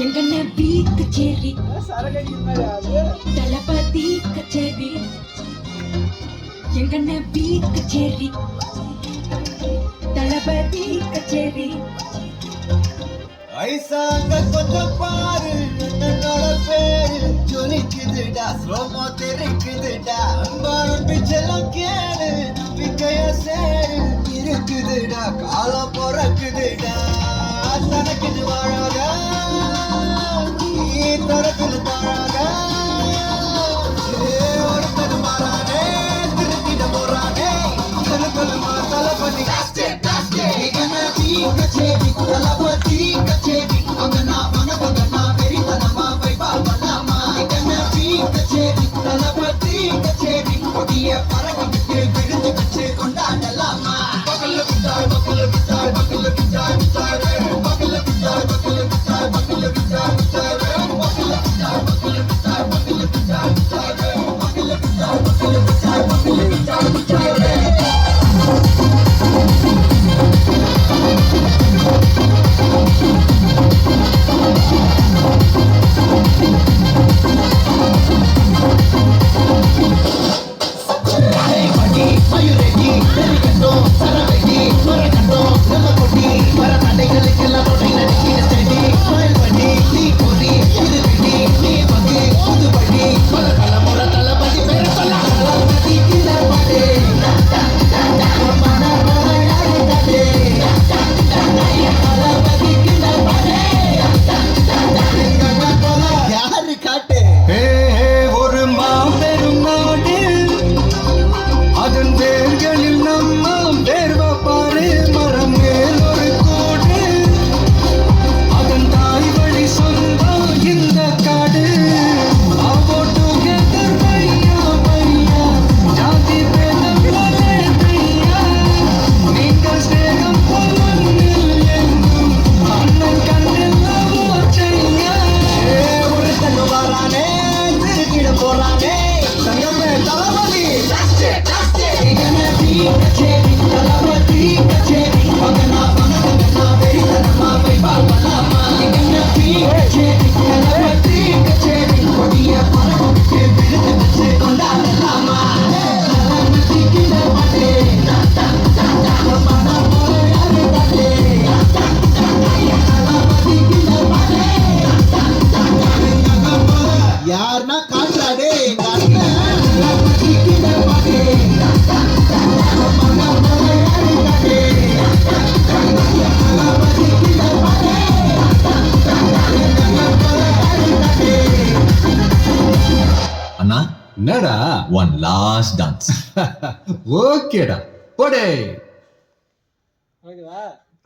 எங்கண்ண வீ கச்சேரி தளபதி கச்சேரி எங்கண்ண வீ கச்சேரி தளபதி கச்சேரி ஐசாங்க கொஞ்சம் பாரு என்னோட பேரு ஜொலிக்குதுடா ஸ்லோமோ தெரிக்குதுடா அன்பான பிச்செல்லாம் கேளு நம்பிக்கைய சேரு இருக்குதுடா காலம் பிறக்குதுடா தனக்குது வாழாத நீ தரத்துல தாழாத ஒருத்தர் மாறானே திருத்திட போறானே சொல்லுமா தளபதி கச்சேரி தளபதி கச்சேரி அங்கனா மனதனா வெறித்தனமா வைபாவலாமா கச்சேரி தளபதி கச்சேரி கொடிய பறக்கிட்டு விழுந்து வச்சு கொண்டாடலாமா பக்கல்ல விட்டாய் பக்கல்ல விட்டாய் பக்கல்ல விட்டாய் விட்டாய் பக்கல்ல விட்டாய் பக்கல்ல விட்டாய் பக்கல்ல விட்டாய் விட்டாய் பக்கல்ல விட்டாய் பக்கல்ல விட்டாய் பக்கல்ல விட்டாய் விட்டாய் பக்கல்ல விட்டாய் பக்கல்ல விட்டாய் பக்கல்ல விட்டாய் விட்டாய் யாருன்னா காட்டுறாடே அண்ணா என்னடா ஒன் லாஸ்ட் டான்ஸ் ஓகேடா போடே ஓகேவா